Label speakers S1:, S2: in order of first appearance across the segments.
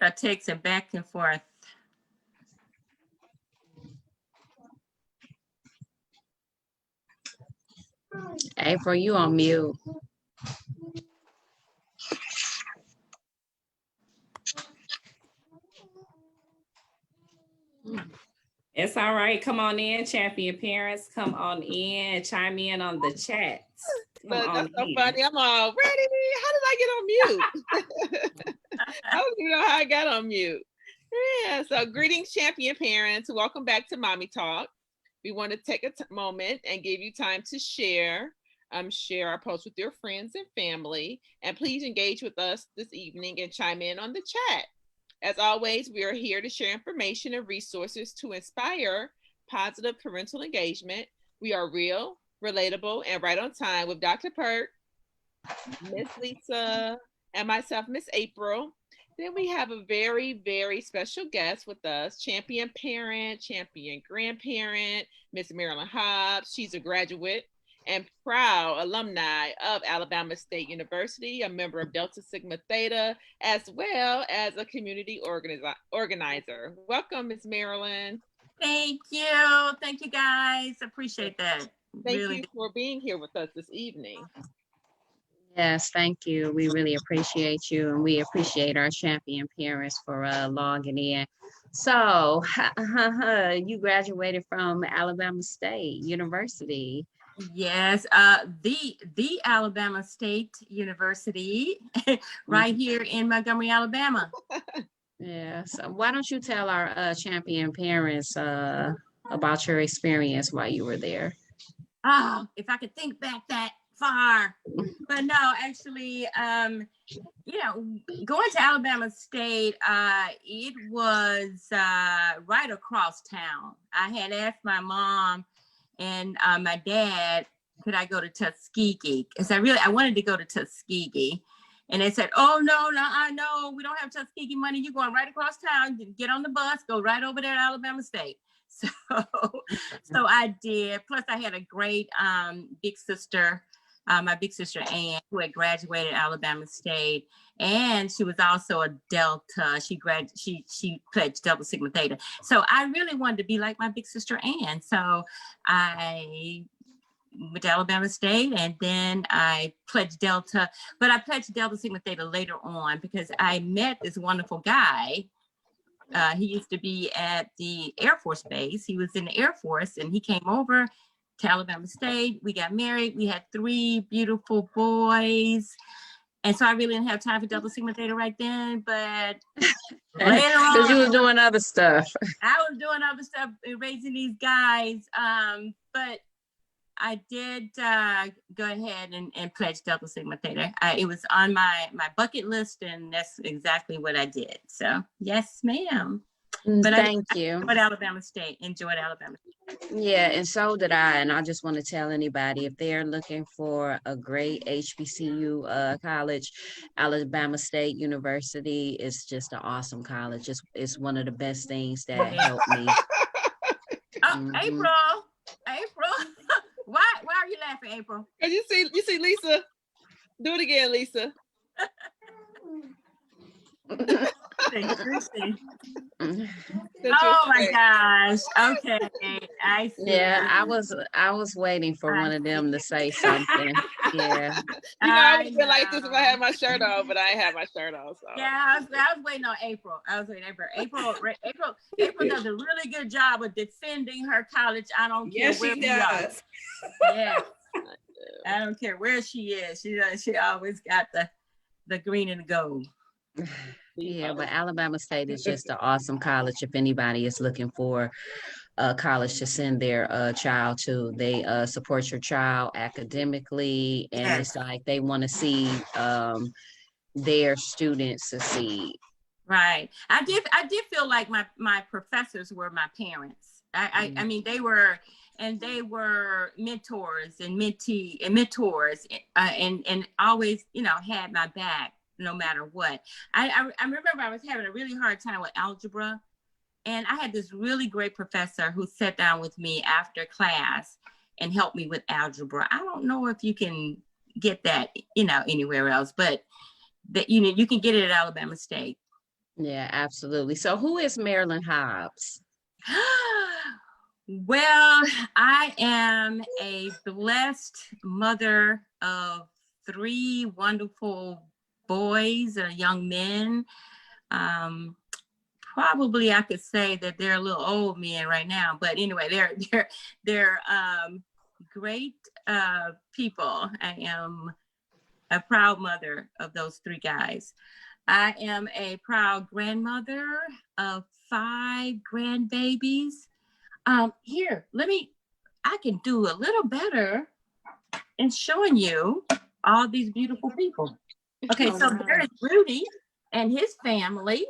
S1: Start texting back and forth.
S2: April, you on mute.
S3: It's all right. Come on in, champion parents. Come on in, chime in on the chat.
S4: But that's so funny. I'm all ready. How did I get on mute? I don't even know how I got on mute. Yeah, so greetings, champion parents. Welcome back to Mommy Talk. We want to take a moment and give you time to share our post with your friends and family. And please engage with us this evening and chime in on the chat. As always, we are here to share information and resources to inspire positive parental engagement. We are real, relatable, and right on time with Dr. Perk, Miss Lisa, and myself, Miss April. Then we have a very, very special guest with us, champion parent, champion grandparent, Miss Marilyn Hobbs. She's a graduate and proud alumni of Alabama State University, a member of Delta Sigma Theta, as well as a community organizer. Welcome, Miss Marilyn.
S1: Thank you. Thank you, guys. Appreciate that.
S4: Thank you for being here with us this evening.
S2: Yes, thank you. We really appreciate you, and we appreciate our champion parents for logging in. So, you graduated from Alabama State University.
S1: Yes, the Alabama State University, right here in Montgomery, Alabama.
S2: Yeah. So why don't you tell our champion parents about your experience while you were there?
S1: Oh, if I could think back that far, but no, actually, going to Alabama State, it was right across town. I had asked my mom and my dad, could I go to Tuskegee? Because I wanted to go to Tuskegee. And they said, oh, no, we don't have Tuskegee money. You're going right across town, get on the bus, go right over there to Alabama State. So I did. Plus I had a great big sister, my big sister Ann, who had graduated Alabama State. And she was also a Delta. She pledged Delta Sigma Theta. So I really wanted to be like my big sister Ann. So I went to Alabama State, and then I pledged Delta, but I pledged Delta Sigma Theta later on because I met this wonderful guy. He used to be at the Air Force Base. He was in the Air Force, and he came over to Alabama State. We got married. We had 3 beautiful boys. And so I really didn't have time for Delta Sigma Theta right then, but later on.
S2: Because you were doing other stuff.
S1: I was doing other stuff, raising these guys. But I did go ahead and pledge Delta Sigma Theta. It was on my bucket list, and that's exactly what I did. So yes, ma'am. But
S2: Thank you.
S1: Enjoyed Alabama State.
S2: Yeah, and so did I. And I just want to tell anybody, if they're looking for a great HBCU college, Alabama State University is just an awesome college. It's one of the best things that helped me.
S1: Oh, April. Why are you laughing, April?
S4: And you see Lisa. Do it again, Lisa.
S1: Oh my gosh. Okay. I see.
S2: Yeah, I was waiting for one of them to say something. Yeah.
S4: I would feel like this if I had my shirt on, but I ain't have my shirt on. So.
S1: Yeah, I was waiting on April. April does a really good job of defending her college. I don't care where she does. Yeah. I don't care where she is. She always got the green and the gold.
S2: Yeah, but Alabama State is just an awesome college. If anybody is looking for a college to send their child to, they support your child academically, and it's like they want to see their students succeed.
S1: Right. I did feel like my professors were my parents. I mean, they were mentors and mentors and always, had my back no matter what. I remember I was having a really hard time with algebra, and I had this really great professor who sat down with me after class and helped me with algebra. I don't know if you can get that, anywhere else, but that, you can get it at Alabama State.
S2: Yeah, absolutely. So who is Marilyn Hobbs?
S1: Well, I am a blessed mother of three wonderful boys or young men. Probably I could say that they're a little old men right now, but anyway, they're great people. I am a proud mother of those three guys. I am a proud grandmother of 5 grandbabies. Here, I can do a little better in showing you all these beautiful people. Okay, so there is Rudy and his family.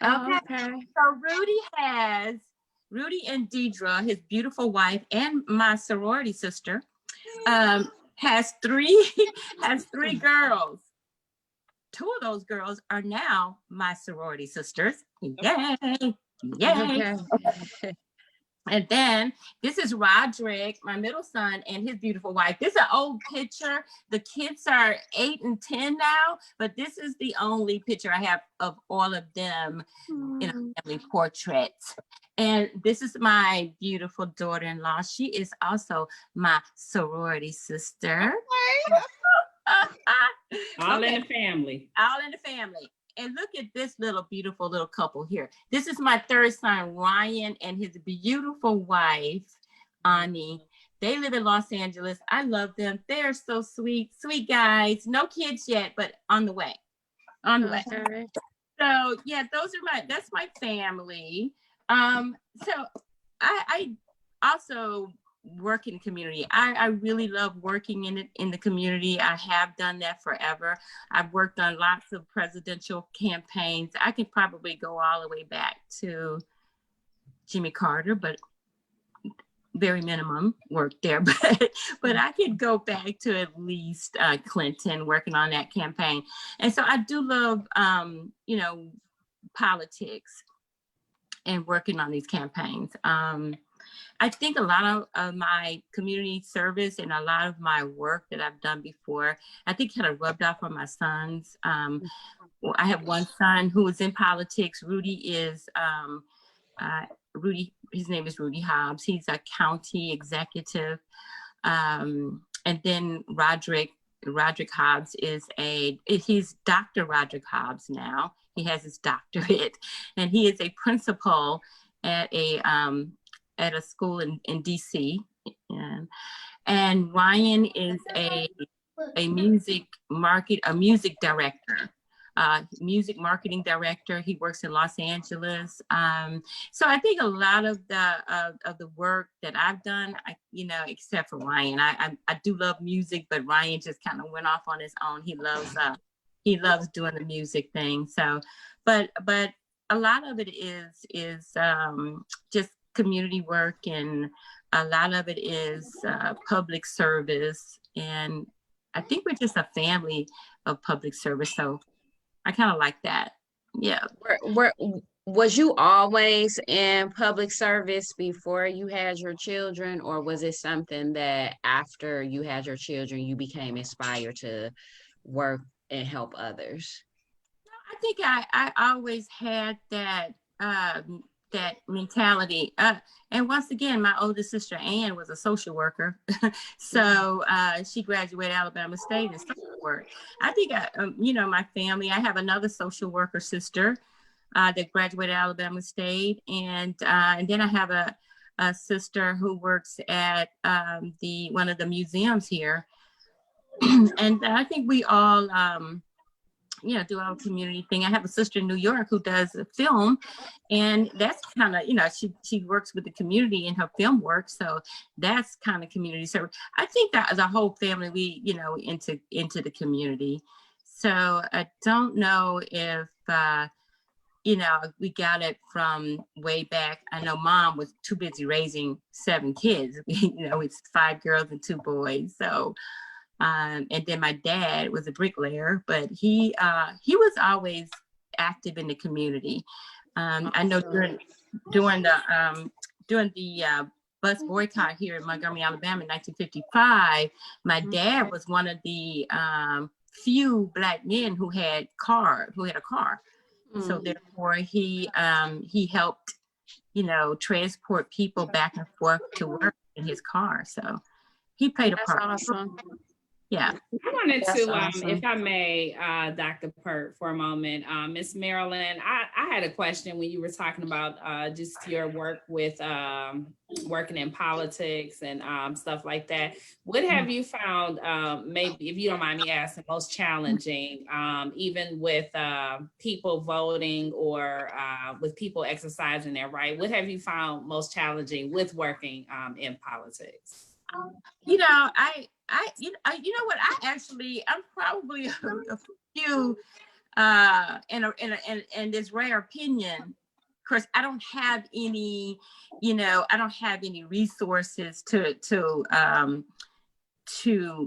S1: Okay, so Rudy and Deidre, his beautiful wife, and my sorority sister, has three girls. 2 of those girls are now my sorority sisters. Yay! Yay!
S2: Okay.
S1: And then this is Roderick, my middle son, and his beautiful wife. This is an old picture. The kids are 8 and 10 now, but this is the only picture I have of all of them in a family portrait. And this is my beautiful daughter-in-law. She is also my sorority sister.
S3: All in the family.
S1: All in the family. And look at this beautiful little couple here. This is my third son, Ryan, and his beautiful wife, Ani. They live in Los Angeles. I love them. They're so sweet, sweet guys. No kids yet, but on the way. On the way. So yeah, that's my family. So I also work in community. I really love working in the community. I have done that forever. I've worked on lots of presidential campaigns. I can probably go all the way back to Jimmy Carter, but very minimum work there. But I could go back to at least Clinton, working on that campaign. And so I do love politics and working on these campaigns. I think a lot of my community service and a lot of my work that I've done before, I think kind of rubbed off on my sons. I have one son who is in politics. His name is Rudy Hobbs. He's a county executive. And then Roderick Hobbs he's Dr. Roderick Hobbs now. He has his doctorate, and he is a principal at a school in DC. And Ryan is a music director, music marketing director. He works in Los Angeles. So I think a lot of the work that I've done, except for Ryan, I do love music, but Ryan just kind of went off on his own. He loves doing the music thing. So, but a lot of it is just community work, and a lot of it is public service. And I think we're just a family of public service. So I kind of like that. Yeah.
S2: Was you always in public service before you had your children, or was it something that after you had your children, you became inspired to work and help others?
S1: I think I always had that mentality. And once again, my oldest sister, Ann, was a social worker. So she graduated Alabama State in social work. I think, my family, I have another social worker sister that graduated Alabama State. And then I have a sister who works at one of the museums here. And I think we all, do our community thing. I have a sister in New York who does film, and that's kind of, she works with the community in her film work. So that's kind of community service. I think that as a whole family, we, into the community. So I don't know if, we got it from way back. I know Mom was too busy raising 7 kids. It's 5 girls and 2 boys. So, and then my dad was a bricklayer, but he was always active in the community. I know during the bus boycott here in Montgomery, Alabama in 1955, my dad was one of the few Black men who had a car. So
S2: Mm.
S1: therefore he helped, transport people back and forth to work in his car. So he played a
S2: That's
S1: part.
S2: awesome.
S1: Yeah.
S3: I wanted
S2: That's
S3: to,
S2: awesome.
S3: if I may, Dr. Pert, for a moment, Miss Marilyn, I had a question when you were talking about just your work with working in politics and stuff like that. What have you found, maybe, if you don't mind me asking, most challenging, even with people voting or with people exercising their right? What have you found most challenging with working in politics?
S1: You know what? I'm probably a few, in this rare opinion. Of course, I don't have any, resources to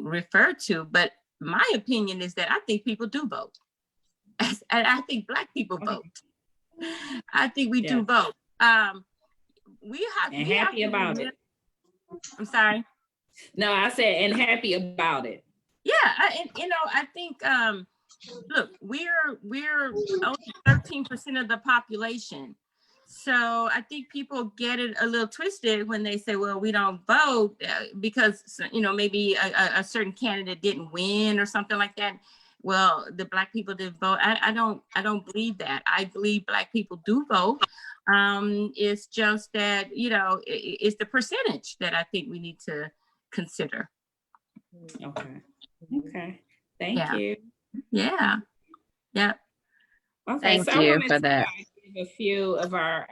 S1: refer to, but my opinion is that I think people do vote. And I think Black people vote. I think we do vote. We have
S3: happy about it.
S1: I'm sorry.
S3: No, I said, and happy about it.
S1: Yeah, I think look, we're only 13% of the population. So I think people get it a little twisted when they say, well, we don't vote because, maybe a certain candidate didn't win or something like that. Well, the Black people didn't vote. I don't believe that. I believe Black people do vote. It's just that, it's the percentage that I think we need to consider.
S3: Okay. Thank you.
S1: Yeah.
S3: Okay.
S2: Thank you for that.
S3: Give a few of our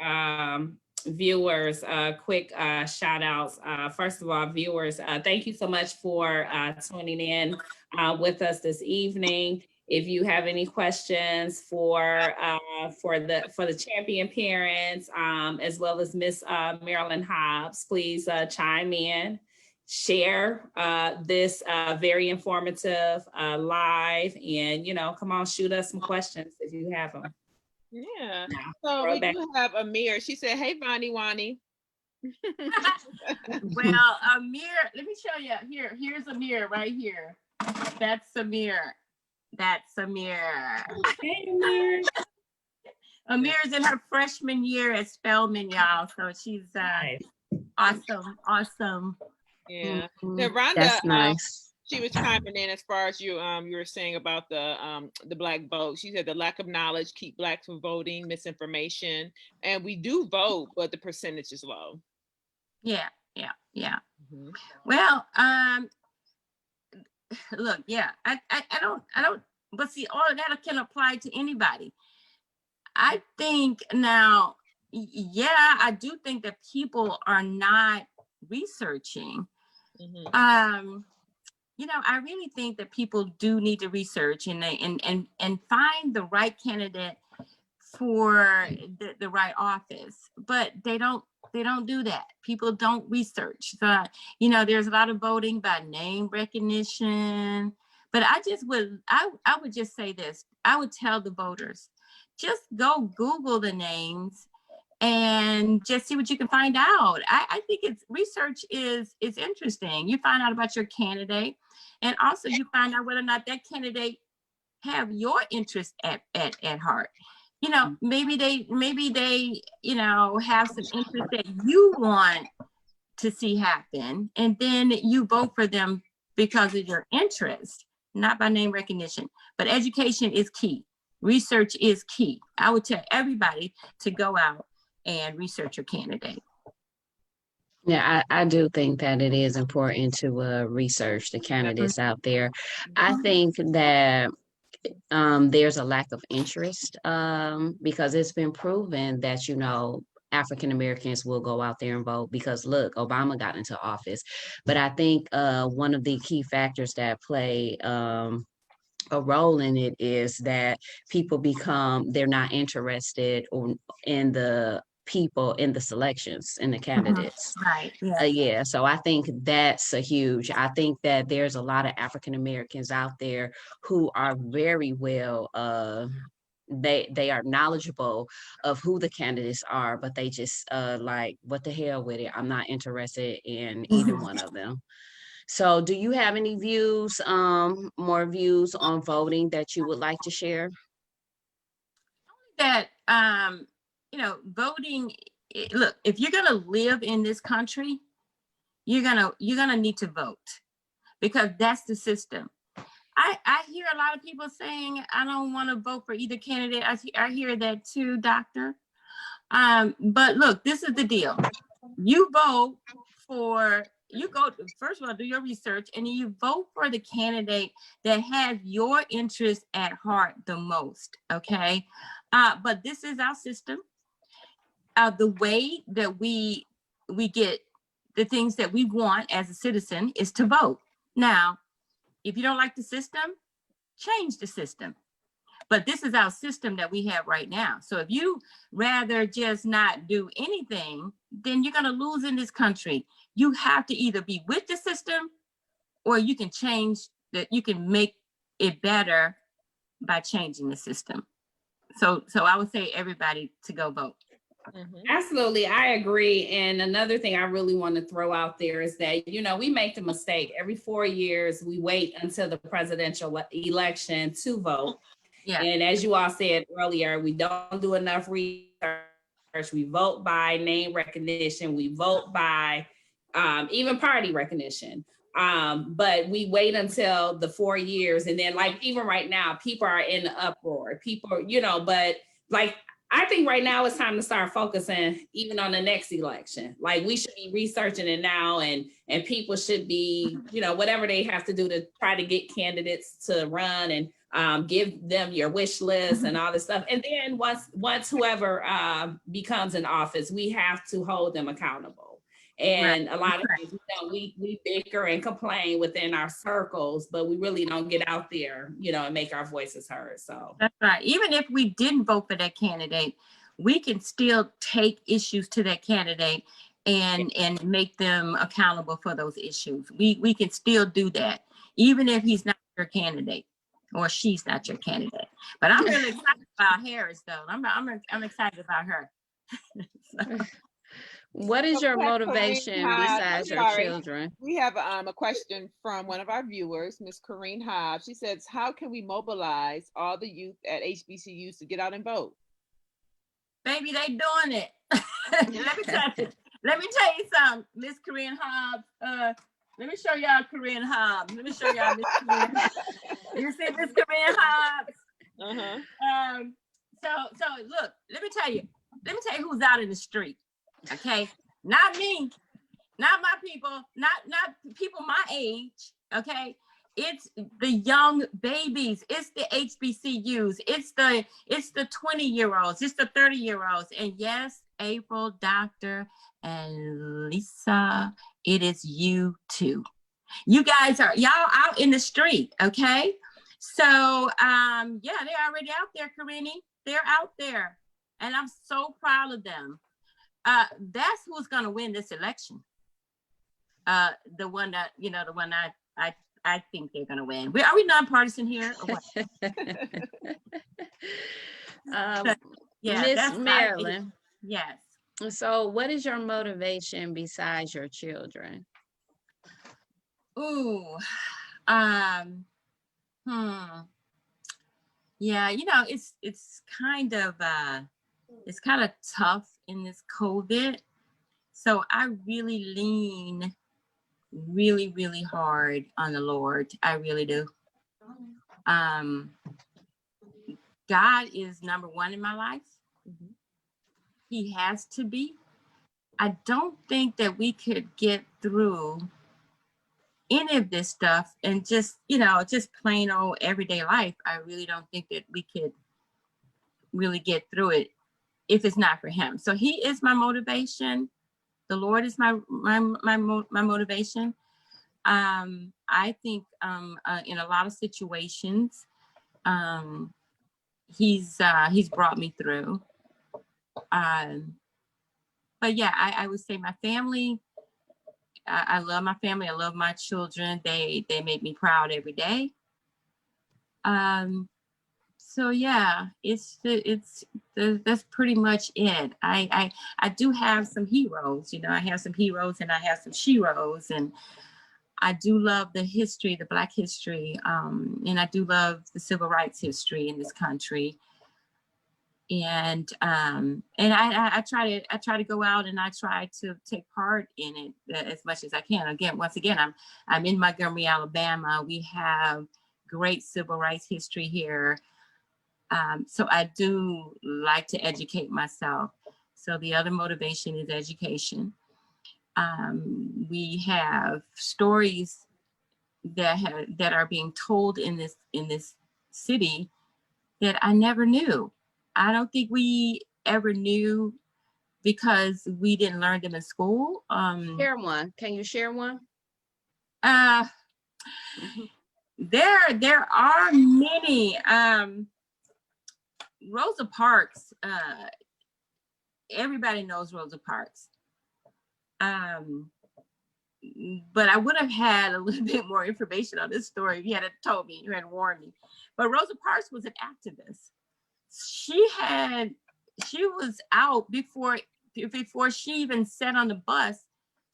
S3: viewers quick shout outs. First of all, viewers, thank you so much for tuning in with us this evening. If you have any questions for the champion parents, as well as Miss Marilyn Hobbs, please chime in, share this very informative live, and come on, shoot us some questions if you have them.
S4: Yeah. So we do have Amir. She said, "Hey, Vonnie Wani."
S1: Well, Amir, let me show you. Here's Amir right here. That's Amir.
S3: Hey, Amir.
S1: Amir's in her freshman year at Spelman, y'all. So she's
S3: Nice.
S1: awesome.
S4: Yeah.
S2: Mhm.
S4: Now, Rhonda,
S2: That's nice.
S4: she was chiming in as far as you were saying about the Black vote. She said the lack of knowledge keep Blacks from voting, misinformation, and we do vote, but the percentage is low.
S1: Yeah.
S4: Mm-hmm.
S1: Well, look, yeah, I don't, but see, all of that can apply to anybody. I think now, yeah, I do think that people are not researching.
S4: Mm-hmm.
S1: I really think that people do need to research and find the right candidate for the right office, but they don't do that. People don't research. So, there's a lot of voting by name recognition, but I would just say this. I would tell the voters, just go Google the names and just see what you can find out. I think research is interesting. You find out about your candidate, and also you find out whether or not that candidate have your interest at heart. Maybe they have some interest that you want to see happen, and then you vote for them because of your interest, not by name recognition. But education is key. Research is key. I would tell everybody to go out and research your candidate.
S2: Yeah, I do think that it is important to research the candidates out there. I think that there's a lack of interest because it's been proven that, African Americans will go out there and vote because look, Obama got into office. But I think one of the key factors that play a role in it is that people they're not interested in the people in the selections in the candidates.
S1: Right.
S2: Yeah. So I think that's I think that there's a lot of African Americans out there who are very well they are knowledgeable of who the candidates are, but they just like, what the hell with it, I'm not interested in either one of them. So do you have any views, more views on voting that you would like to share?
S1: that, voting, look, if you're going to live in this country, you're gonna need to vote, because that's the system. I hear a lot of people saying, I don't want to vote for either candidate. I hear that too, doctor. But look, this is the deal. You vote first of all, do your research, and then you vote for the candidate that has your interest at heart the most, okay? But this is our system. The way that we get the things that we want as a citizen is to vote. Now, if you don't like the system, change the system. But this is our system that we have right now. So if you rather just not do anything, then you're going to lose in this country. You have to either be with the system, or you can you can make it better by changing the system. So I would say everybody to go vote.
S3: Absolutely, I agree. And another thing I really want to throw out there is that, we make the mistake every 4 years, we wait until the presidential election to vote. Yeah. And as you all said earlier, we don't do enough research. We vote by name recognition. We vote by even party recognition. But we wait until the 4 years. And then, like, even right now, people are in the uproar. People, but like, I think right now it's time to start focusing even on the next election. Like, we should be researching it now, and people should be, whatever they have to do to try to get candidates to run, and give them your wish list and all this stuff. And then once whoever becomes in office, we have to hold them accountable. And a lot of times, we bicker and complain within our circles, but we really don't get out there, and make our voices heard. So
S1: that's right. Even if we didn't vote for that candidate, we can still take issues to that candidate and make them accountable for those issues. We can still do that, even if he's not your candidate or she's not your candidate. But I'm really excited about Harris, though. I'm excited about her.
S2: So. What is your motivation besides your children?
S4: We have a question from one of our viewers, Miss Corinne Hobbs. She says, how can we mobilize all the youth at HBCUs to get out and vote?
S1: Baby, they doing it. Let me tell you something, Miss Corinne Hobbs. Let me show y'all Corinne Hobbs. Let me show y'all Miss Corinne Hobbs. You see Miss Corinne Hobbs? So look, let me tell you who's out in the street. Okay, not me, not my people, not people my age. Okay, it's the young babies, it's the HBCUs, it's the 20-year-olds, it's the 30-year-olds, and yes, April, Doctor, and Lisa, it is you too. You guys y'all out in the street. Okay, so yeah, they're already out there, Corinne. They're out there, and I'm so proud of them. That's who's going to win this election. The one that, the one I think they're going to win. Are we nonpartisan here? Or what?
S2: Yeah, Miss Marilyn.
S1: Yes.
S2: So what is your motivation besides your children?
S1: Ooh, yeah, it's kind of tough in this COVID. So I really lean really, really hard on the Lord. I really do. God is number one in my life. He has to be. I don't think that we could get through any of this stuff and just plain old everyday life. I really don't think that we could really get through it if it's not for him. So he is my motivation. The Lord is my motivation. I think in a lot of situations, he's brought me through. But yeah, I would say my family. I love my family. I love my children. They make me proud every day. So yeah, that's pretty much it. I do have some heroes, I have some heroes and I have some sheroes, and I do love the history, the Black history, and I do love the civil rights history in this country. I try to go out and I try to take part in it as much as I can. Again, once again, I'm in Montgomery, Alabama. We have great civil rights history here. So I do like to educate myself. So the other motivation is education. We have stories that are being told in this city that I never knew. I don't think we ever knew because we didn't learn them in school.
S2: Share one. Can you share one?
S1: Uh, there are many. Rosa Parks. Everybody knows Rosa Parks. But I would have had a little bit more information on this story if you had told me, you had warned me. But Rosa Parks was an activist. She was out before she even sat on the bus.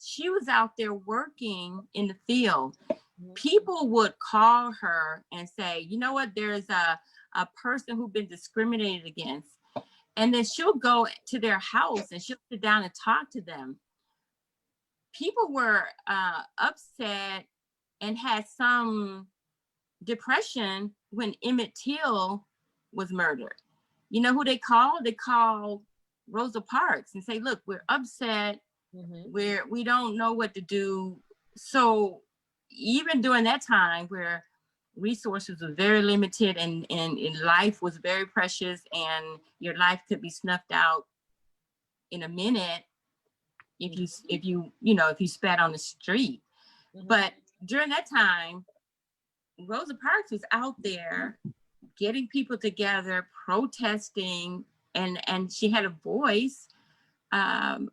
S1: She was out there working in the field. People would call her and say, you know what, there's a person who's been discriminated against. And then she'll go to their house and she'll sit down and talk to them. People were upset and had some depression when Emmett Till was murdered. You know who they called? They called Rosa Parks and say, look, we're upset. We don't know what to do. So even during that time where resources were very limited and life was very precious and your life could be snuffed out in a minute if you spat on the street. But during that time, Rosa Parks was out there getting people together, protesting, and she had a voice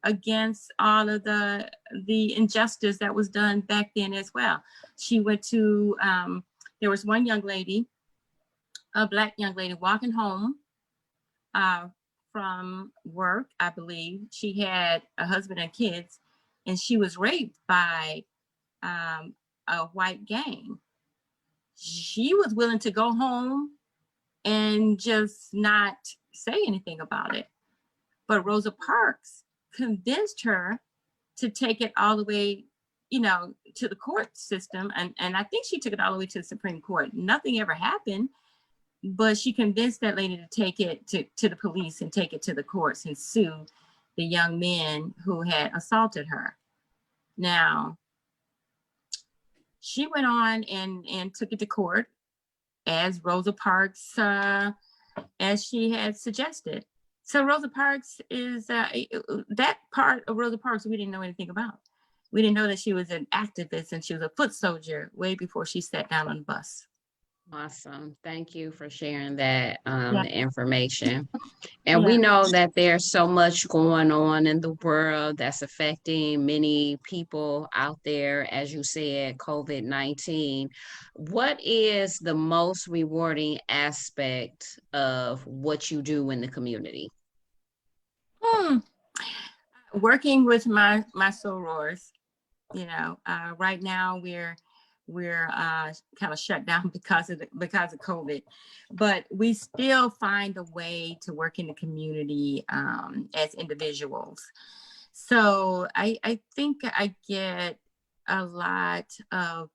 S1: against all of the injustice that was done back then as well. She went to, there was one young lady, a Black young lady walking home from work, I believe. She had a husband and kids, and she was raped by a white gang. She was willing to go home and just not say anything about it. But Rosa Parks convinced her to take it all the way, to the court system. And I think she took it all the way to the Supreme Court. Nothing ever happened, but she convinced that lady to take it to the police and take it to the courts and sue the young men who had assaulted her. Now, she went on and took it to court as Rosa Parks, as she had suggested. So Rosa Parks is, that part of Rosa Parks we didn't know anything about. We didn't know that she was an activist and she was a foot soldier way before she sat down on the bus.
S2: Awesome. Thank you for sharing that information. And we know that there's so much going on in the world that's affecting many people out there, as you said, COVID-19. What is the most rewarding aspect of what you do in the community?
S1: Working with my sorors. Right now we're kind of shut down because of COVID, but we still find a way to work in the community as individuals. So I think I get a lot of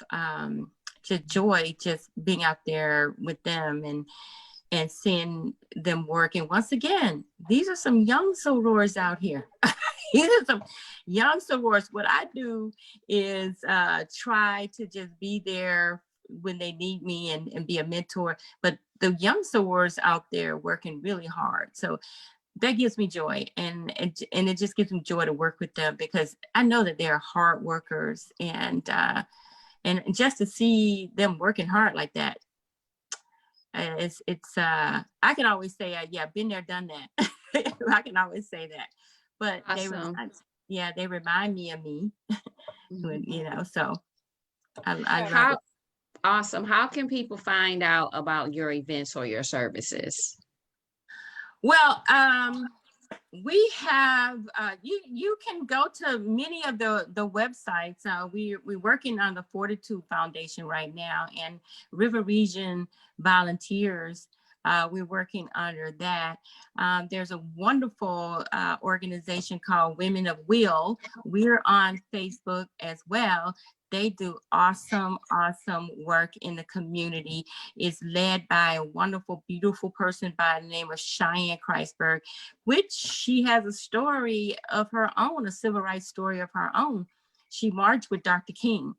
S1: just joy just being out there with them and seeing them work. And once again, these are some young sorors out here. These are some young sorors. What I do is try to just be there when they need me and be a mentor. But the young sorors out there working really hard. So that gives me joy. And it just gives me joy to work with them because I know that they're hard workers. And just to see them working hard like that, it's I can always say, yeah, been there, done that. I can always say that. But awesome. They remind me of me, so I love it.
S2: Awesome. How can people find out about your events or your services?
S1: Well, we have, you can go to many of the websites. We're working on the Fortitude Foundation right now, and River Region volunteers We're working under that. There's a wonderful organization called Women of Will. We're on Facebook as well. They do awesome work in the community. It's led by a wonderful, beautiful person by the name of Cheyenne Kreisberg, which she has a story of her own, a civil rights story of her own. She marched with Dr. King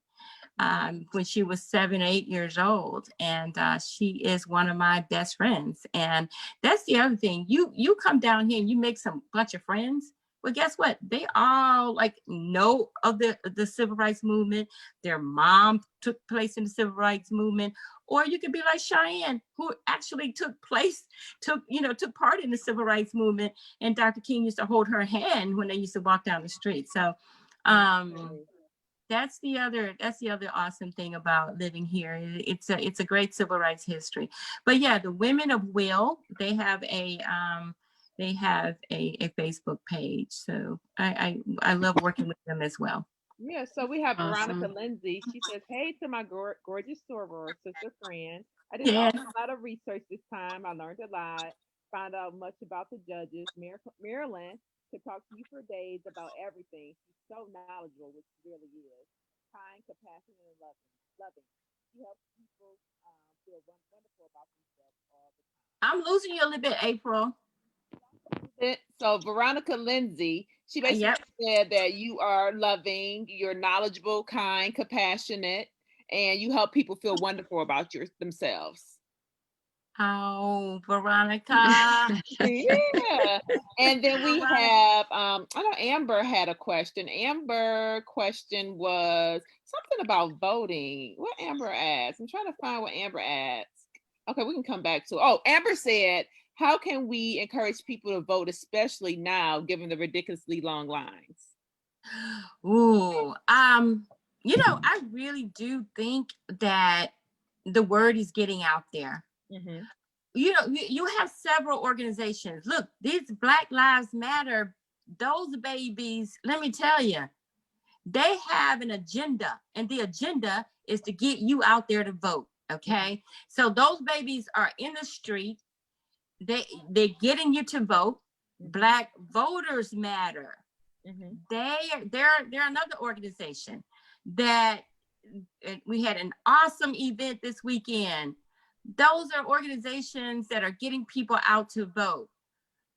S1: when she was 7, 8 years old. And she is one of my best friends. And that's the other thing. You come down here and you make some bunch of friends. Well, guess what? They all like know of the civil rights movement. Their mom took place in the civil rights movement. Or you could be like Cheyenne, who actually took part in the civil rights movement. And Dr. King used to hold her hand when they used to walk down the street. So that's the other awesome thing about living here. It's a great civil rights history. But yeah, the Women of Will, they have a Facebook page. So I love working with them as well.
S4: Yeah, so we have
S2: Awesome.
S4: Veronica Lindsay. She says, "Hey to my gorgeous soror sister friend. I did
S1: Yeah.
S4: a lot of research this time. I learned a lot, found out much about the judges. Marilyn could talk to you for days about everything. She's so knowledgeable, which she really is. Kind, compassionate, and loving. She helps people feel wonderful about themselves all the time."
S1: I'm losing you a little bit, April.
S4: So Veronica Lindsay, she basically
S1: Yep.
S4: said that you are loving, you're knowledgeable, kind, compassionate, and you help people feel wonderful about themselves.
S1: Oh, Veronica.
S4: Yeah. And then we have I know Amber had a question. Amber question was something about voting. What Amber asked? I'm trying to find what Amber asked. Okay, we can come back to it. Oh, Amber said, how can we encourage people to vote, especially now, given the ridiculously long lines?
S1: Ooh, I really do think that the word is getting out there.
S4: Mm-hmm.
S1: You have several organizations. Look, these Black Lives Matter, those babies, let me tell you, they have an agenda, and the agenda is to get you out there to vote. Okay. So those babies are in the street. They're getting you to vote. Black Voters Matter.
S4: Mm-hmm.
S1: They're another organization that we had an awesome event this weekend. Those are organizations that are getting people out to vote.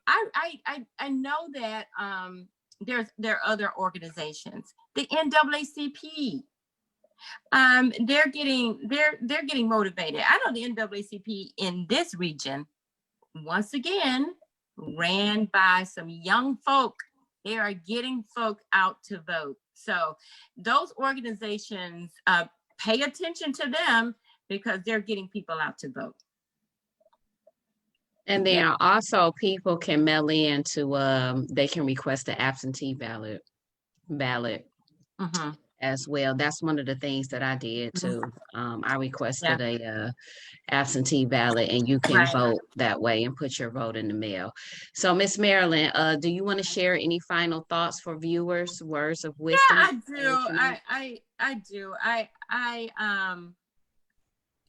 S1: I know that there are other organizations. The NAACP, they're getting motivated. I know the NAACP in this region, once again, ran by some young folk. They are getting folk out to vote. So those organizations, pay attention to them because they're getting people out to vote.
S2: And there are also people can mail in to they can request an absentee ballot
S1: Mm-hmm.
S2: as well. That's one of the things that I did too. I requested a absentee ballot, and you can vote that way and put your vote in the mail. So Miss Marilyn, do you want to share any final thoughts for viewers, words of wisdom?
S1: Yeah, I do. I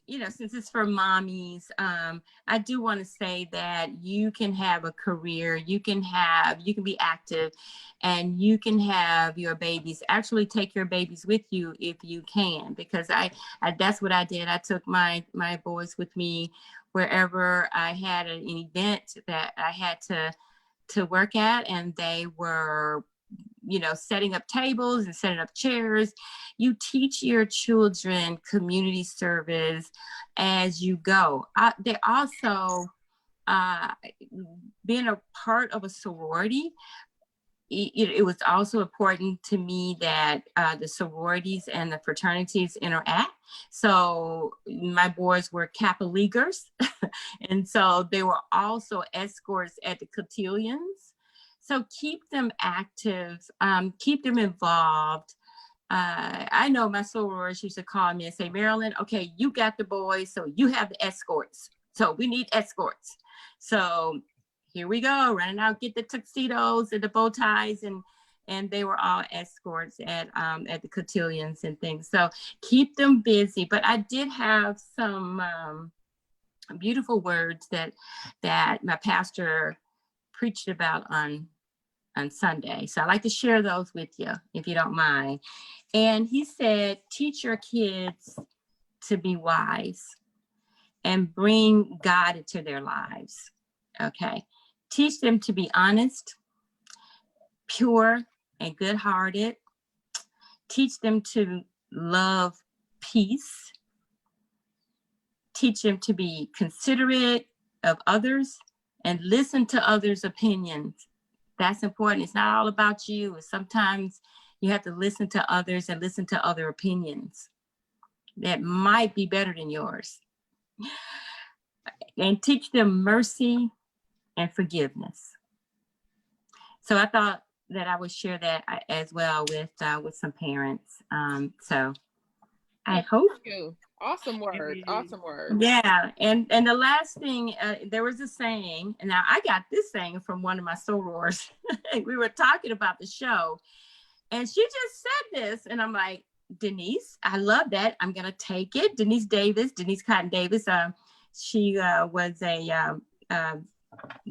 S1: do. Since it's for mommies, I do want to say that you can have a career, you can be active, and you can have your babies. Actually take your babies with you if you can, because I that's what I did. I took my boys with me wherever I had an event that I had to work at, and they were setting up tables and setting up chairs. You teach your children community service as you go. They also, being a part of a sorority, it was also important to me that the sororities and the fraternities interact. So my boys were Kappa Leaguers, and so they were also escorts at the cotillions. So keep them active, keep them involved. I know my sorors used to call me and say, Marilyn, okay, you got the boys, so you have the escorts. So we need escorts. So here we go, running out, get the tuxedos and the bow ties, and they were all escorts at the cotillions and things. So keep them busy. But I did have some beautiful words that my pastor preached about on Sunday. So I'd like to share those with you, if you don't mind. And he said, teach your kids to be wise and bring God into their lives. Okay. Teach them to be honest, pure, and good-hearted. Teach them to love peace. Teach them to be considerate of others and listen to others' opinions. That's important. It's not all about you. Sometimes you have to listen to others and listen to other opinions that might be better than yours. And teach them mercy and forgiveness. So I thought that I would share that as well with some parents. So I hope.
S4: Awesome words. Awesome words.
S1: Yeah. And the last thing, there was a saying, and now I got this saying from one of my sorors. We were talking about the show, and she just said this, and I'm like, Denise, I love that. I'm going to take it. Denise Cotton Davis. She was a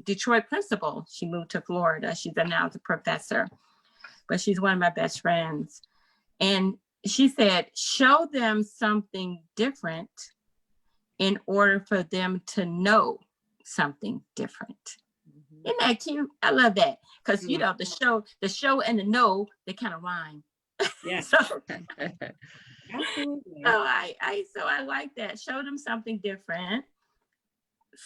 S1: Detroit principal. She moved to Florida. She's now a professor, but she's one of my best friends. And she said, show them something different in order for them to know something different. Mm-hmm. Isn't that cute? I love that. Because, you know, the show and the know, they kind of rhyme.
S3: Yeah.
S1: Absolutely. So I like that. Show them something different.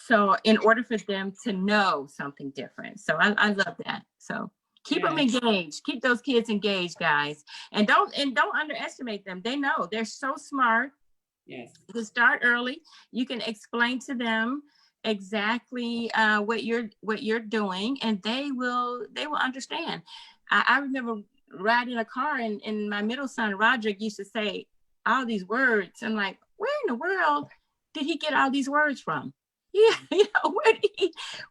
S1: So in order for them to know something different. So I love that. So keep them engaged. Keep those kids engaged, guys. And don't underestimate them. They know. They're so smart.
S3: Yes.
S1: You can start early. You can explain to them exactly what you're doing, and they will understand. I remember riding a car, and my middle son Roderick used to say all these words. I'm like, where in the world did he get all these words from? Yeah, you know,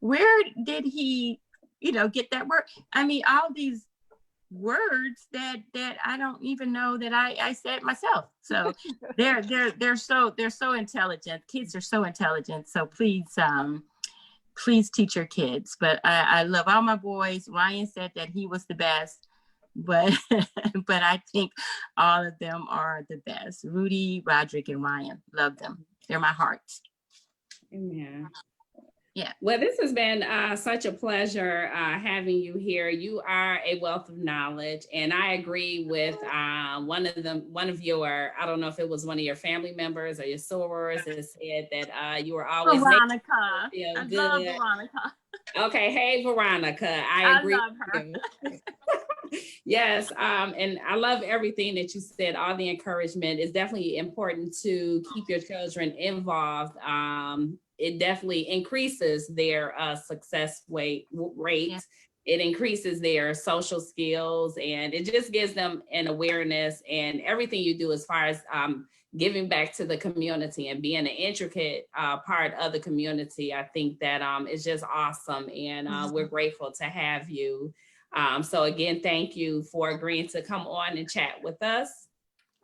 S1: where did he get that word? I mean, all these words that I don't even know that I said myself. So they're so intelligent. Kids are so intelligent. So please teach your kids. But I love all my boys. Ryan said that he was the best, but I think all of them are the best. Rudy, Roderick, and Ryan. Love them. They're my hearts.
S3: Amen.
S1: Yeah.
S3: Well, this has been such a pleasure having you here. You are a wealth of knowledge, and I agree with one of your, I don't know if it was one of your family members or your sorors that said that you were always
S1: Veronica.
S3: I
S1: good. Love Veronica.
S3: Okay, hey Veronica, I agree.
S1: Love her.
S3: Yes, and I love everything that you said. All the encouragement is definitely important to keep your children involved. It definitely increases their success rate. Yeah. It increases their social skills, and it just gives them an awareness, and everything you do as far as giving back to the community and being an intricate part of the community. I think that is just awesome, and we're grateful to have you. So again, thank you for agreeing to come on and chat with us.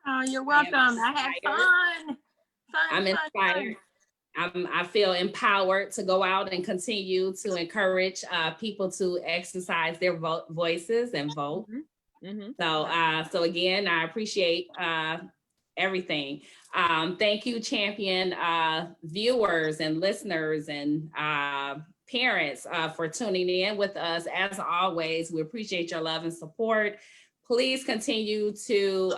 S1: Oh, you're welcome. I had fun.
S3: I'm inspired. I feel empowered to go out and continue to encourage people to exercise their voices and vote. Mm-hmm. So again, I appreciate everything. Thank you, champion viewers and listeners and parents for tuning in with us. As always, we appreciate your love and support. Please continue to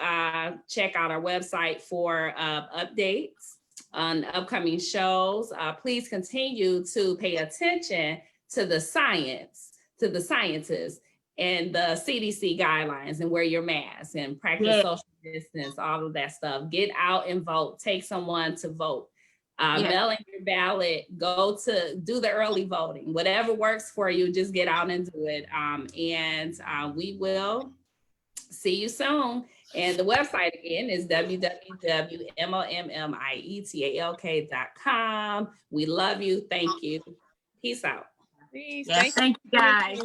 S3: check out our website for updates on upcoming shows. Please continue to pay attention to the scientists and the CDC guidelines, and wear your mask and practice social distance, all of that stuff. Get out and vote. Take someone to vote. Mail in your ballot. Go to do the early voting. Whatever works for you, just get out and do it. And we will see you soon. And the website again is www.mommietalk.com. We love you. Thank you. Peace out.
S4: Peace.
S1: Yes, thank you guys.